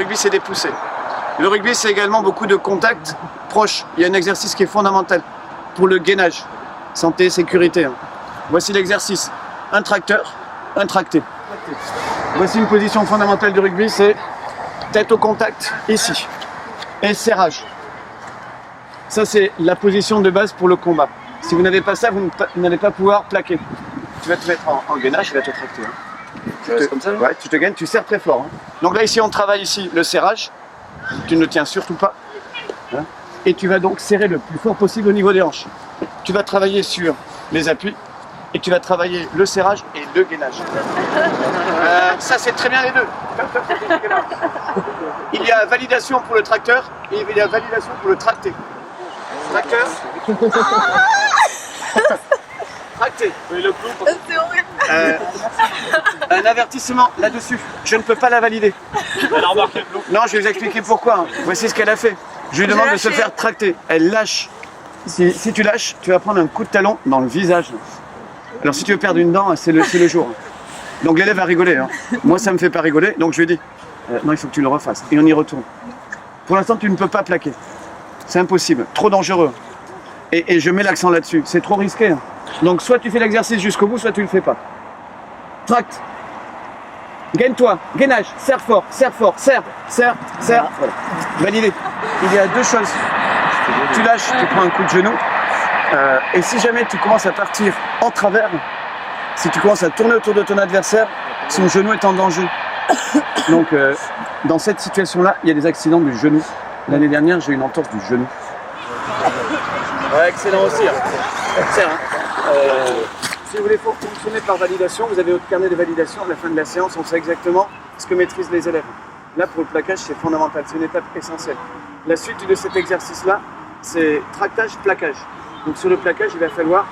rugby, c'est des poussées. Le rugby, c'est également beaucoup de contacts proches. Il y a un exercice qui est fondamental pour le gainage. Santé, sécurité. Hein. Voici l'exercice. Un tracteur, un tracté. Voici une position fondamentale du rugby, c'est tête au contact, ici. Et serrage. Ça, c'est la position de base pour le combat. Si vous n'avez pas ça, vous n'allez pas pouvoir plaquer. Tu vas te mettre en gainage, il va te tracter. Hein. Comme ça, ouais, tu te gaines, tu serres très fort. Hein. Donc là, ici, on travaille ici le serrage. Tu ne le tiens surtout pas. Hein. Et tu vas donc serrer le plus fort possible au niveau des hanches. Tu vas travailler sur les appuis et tu vas travailler le serrage et le gainage. Ça, c'est très bien les deux. Il y a validation pour le tracteur et il y a validation pour le tracté. Tracteur. Tracté. C'est horrible. Un avertissement là-dessus. Je ne peux pas la valider. Elle a remarqué le clou. Non, je vais vous expliquer pourquoi. Hein. Voici ce qu'elle a fait. Je lui demande de se faire tracter. Elle lâche. Si tu lâches, tu vas prendre un coup de talon dans le visage. Alors si tu veux perdre une dent, c'est le jour. Donc l'élève a rigolé. Hein. Moi, ça ne me fait pas rigoler. Donc je lui ai dit, non, il faut que tu le refasses. Et on y retourne. Pour l'instant, tu ne peux pas plaquer. C'est impossible. Trop dangereux. Et je mets l'accent là-dessus. C'est trop risqué. Hein. Donc soit tu fais l'exercice jusqu'au bout, soit tu ne le fais pas. Tracte. Gaine-toi, gainage, serre fort, serre, serre. Voilà. Validé. Il y a deux choses. Tu lâches, tu prends un coup de genou. Et si jamais tu commences à partir en travers, si tu commences à tourner autour de ton adversaire, son genou est en danger. Donc dans cette situation-là, il y a des accidents du genou. L'année dernière, j'ai eu une entorse du genou. Ouais, excellent aussi. Hein. Excellent. Si vous voulez fonctionner par validation, vous avez votre carnet de validation à la fin de la séance, on sait exactement ce que maîtrisent les élèves. Là, pour le plaquage, c'est fondamental, c'est une étape essentielle. La suite de cet exercice-là, c'est tractage, plaquage. Donc sur le plaquage, il va falloir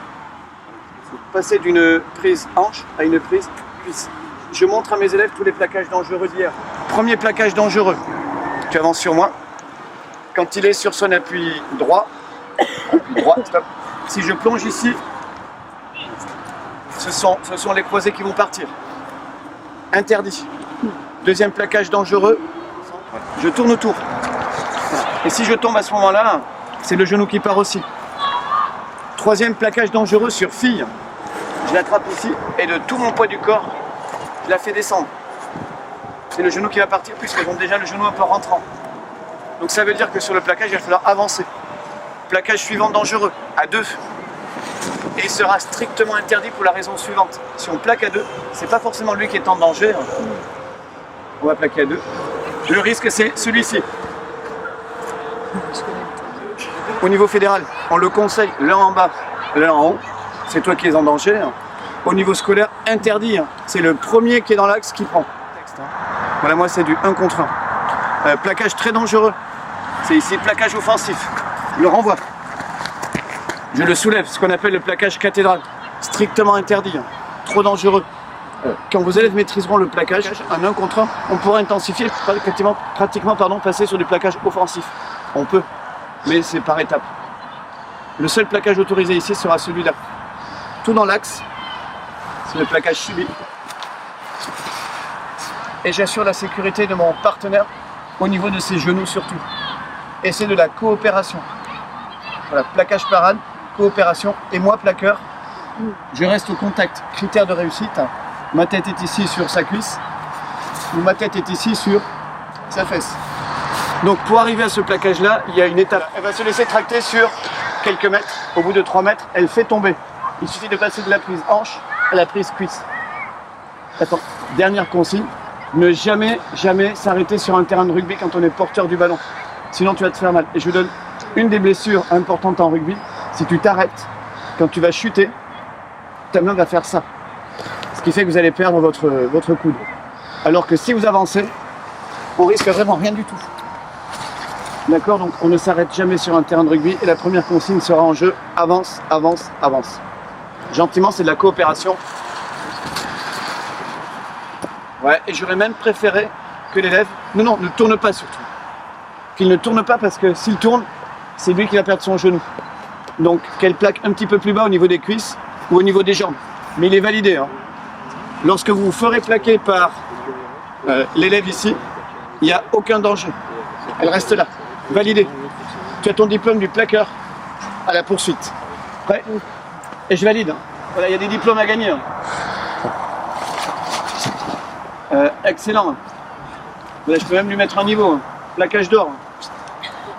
passer d'une prise hanche à une prise cuisse. Je montre à mes élèves tous les plaquages dangereux d'hier. Premier plaquage dangereux, tu avances sur moi. Quand il est sur son appui droit, stop. Si je plonge ici, ce sont les croisés qui vont partir. Interdit. Deuxième plaquage dangereux, je tourne autour. Et si je tombe à ce moment-là, c'est le genou qui part aussi. Troisième plaquage dangereux sur fille. Je l'attrape ici et de tout mon poids du corps, je la fais descendre. C'est le genou qui va partir puisqu'elles ont déjà le genou un peu rentrant. Donc ça veut dire que sur le plaquage, il va falloir avancer. Plaquage suivant dangereux, à deux. Et il sera strictement interdit pour la raison suivante. Si on plaque à deux, c'est pas forcément lui qui est en danger. On va plaquer à deux. Le risque, c'est celui-ci. Au niveau fédéral, on le conseille, l'un en bas, l'un en haut. C'est toi qui es en danger. Au niveau scolaire, interdit. C'est le premier qui est dans l'axe qui prend. Voilà, moi, c'est du 1 contre 1. Plaquage très dangereux. C'est ici plaquage offensif. Le renvoi. Je le soulève, ce qu'on appelle le plaquage cathédral. Strictement interdit. Trop dangereux. Quand vos élèves maîtriseront le plaquage, en 1 contre 1, on pourra intensifier, pratiquement passer sur du plaquage offensif. On peut, mais c'est par étapes. Le seul plaquage autorisé ici sera celui-là. Tout dans l'axe, c'est le plaquage subi. Et j'assure la sécurité de mon partenaire au niveau de ses genoux surtout. Et c'est de la coopération. Voilà, plaquage parade, coopération. Et moi, plaqueur, je reste au contact. Critère de réussite. Ma tête est ici sur sa cuisse, ou ma tête est ici sur sa fesse. Donc pour arriver à ce plaquage-là, il y a une étape. Elle va se laisser tracter sur quelques mètres. Au bout de 3 mètres, elle fait tomber. Il suffit de passer de la prise hanche à la prise cuisse. Attends, dernière consigne, ne jamais s'arrêter sur un terrain de rugby quand on est porteur du ballon. Sinon tu vas te faire mal. Et je vous donne une des blessures importantes en rugby. Si tu t'arrêtes, quand tu vas chuter, ta main va faire ça. Ce qui fait que vous allez perdre votre coude. Alors que si vous avancez, on risque vraiment rien du tout. D'accord? Donc on ne s'arrête jamais sur un terrain de rugby et la première consigne sera en jeu, avance, avance, avance. Gentiment, c'est de la coopération. Ouais, et j'aurais même préféré que l'élève, non, ne tourne pas surtout. Qu'il ne tourne pas parce que s'il tourne, c'est lui qui va perdre son genou. Donc qu'elle plaque un petit peu plus bas au niveau des cuisses ou au niveau des jambes. Mais il est validé. Hein. Lorsque vous vous ferez plaquer par l'élève ici, Il n'y a aucun danger. Elle reste là. Validé. Tu as ton diplôme du plaqueur à la poursuite. Prêt? Et je valide. Voilà, il y a des diplômes à gagner. Excellent. Voilà, je peux même lui mettre un niveau. Plaquage d'or.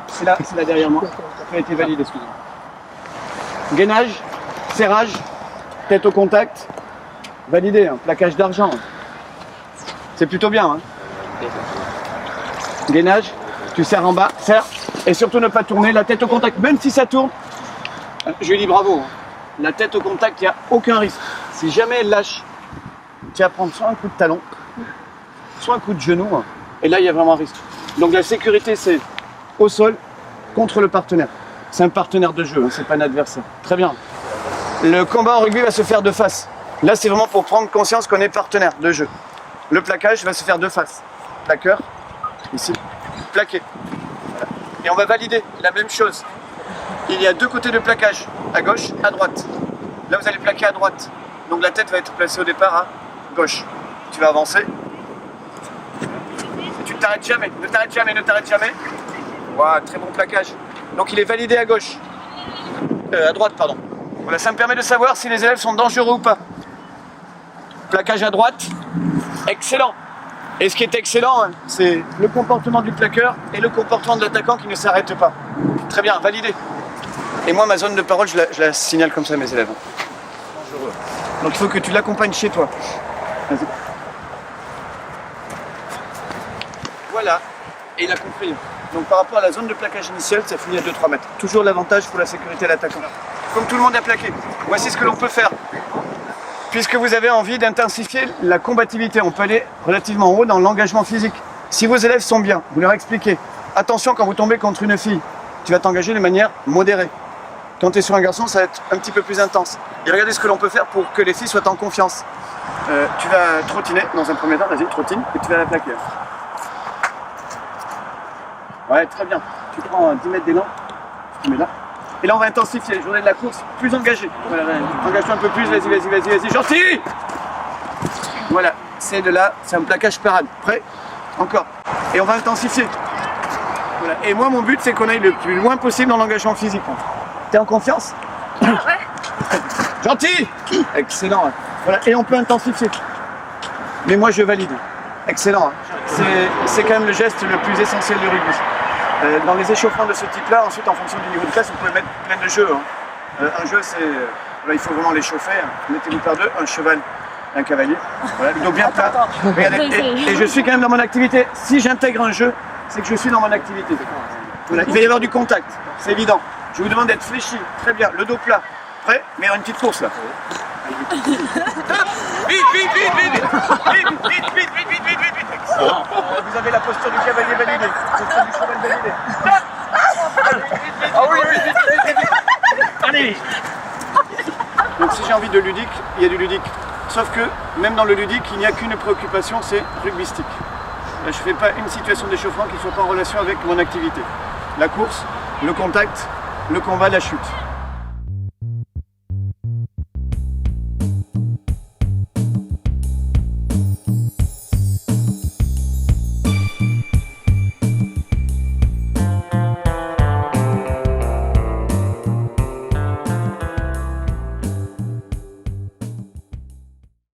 C'est là derrière moi. Ça a été validé, excusez-moi. Gainage, serrage, tête au contact. Validé, plaquage d'argent. C'est plutôt bien. Hein. Gainage, tu serres en bas, serre. Et surtout ne pas tourner, la tête au contact, même si ça tourne. Je lui dis bravo. La tête au contact, il n'y a aucun risque. Si jamais elle lâche, tu vas prendre soit un coup de talon, soit un coup de genou. Et là, il y a vraiment un risque. Donc la sécurité, c'est au sol, contre le partenaire. C'est un partenaire de jeu, c'est pas un adversaire. Très bien. Le combat en rugby va se faire de face. Là, c'est vraiment pour prendre conscience qu'on est partenaire de jeu. Le plaquage va se faire de face. Plaqueur, ici, plaqué. Voilà. Et on va valider la même chose. Il y a deux côtés de plaquage, à gauche, à droite. Là, vous allez plaquer à droite. Donc la tête va être placée au départ à gauche. Tu vas avancer. Et tu ne t'arrêtes jamais, ne t'arrête jamais, ne t'arrête jamais. Voilà, très bon plaquage. Donc il est validé à gauche. À droite, pardon. Voilà, ça me permet de savoir si les élèves sont dangereux ou pas. Plaquage à droite. Excellent. Et ce qui est excellent, hein, c'est le comportement du plaqueur et le comportement de l'attaquant qui ne s'arrête pas. Très bien, validé. Et moi, ma zone de parole, je la signale comme ça à mes élèves. Dangereux. Donc il faut que tu l'accompagnes chez toi. Vas-y. Voilà. Et il a compris. Donc par rapport à la zone de plaquage initiale, ça finit à 2-3 mètres. Toujours l'avantage pour la sécurité de l'attaquant. Comme tout le monde a plaqué, voici ce que l'on peut faire. Puisque vous avez envie d'intensifier la combativité, on peut aller relativement haut dans l'engagement physique. Si vos élèves sont bien, vous leur expliquez, attention quand vous tombez contre une fille, tu vas t'engager de manière modérée. Quand tu es sur un garçon, ça va être un petit peu plus intense. Et regardez ce que l'on peut faire pour que les filles soient en confiance. Tu vas trottiner dans un premier temps, vas-y, trottine, et tu vas la plaquer. Ouais, très bien. Tu prends 10 mètres d'élan, tu mets là. Et là, on va intensifier. Journée de la course, plus engagée. Voilà, engage-toi un peu plus, vas-y, gentil. Voilà, c'est de là, c'est un plaquage parade. Prêt? Encore. Et on va intensifier. Voilà. Et moi, mon but, c'est qu'on aille le plus loin possible dans l'engagement physique. T'es en confiance? Ouais. Gentil. Excellent. Voilà, et on peut intensifier. Mais moi, je valide. Excellent. C'est quand même le geste le plus essentiel du rugby. Dans les échauffements de ce type-là, ensuite en fonction du niveau de classe, vous pouvez mettre plein de jeux. Un jeu, c'est, il faut vraiment les chauffer. Mettez-vous par deux, un cheval, un cavalier. Voilà, le dos bien plat. Regardez, et je suis quand même dans mon activité. Si j'intègre un jeu, c'est que je suis dans mon activité. Voilà, il va y avoir du contact, c'est évident. Je vous demande d'être fléchi, très bien, le dos plat. Prêt? Mais une petite course là. Vite. Vous avez la posture du cavalier validée, la posture du cheval validée. Ah oui, vite. Allez. Donc si j'ai envie de ludique, il y a du ludique. Sauf que même dans le ludique, il n'y a qu'une préoccupation, c'est rugbystique. Je ne fais pas une situation d'échauffement qui ne soit pas en relation avec mon activité. La course, le contact, le combat, la chute.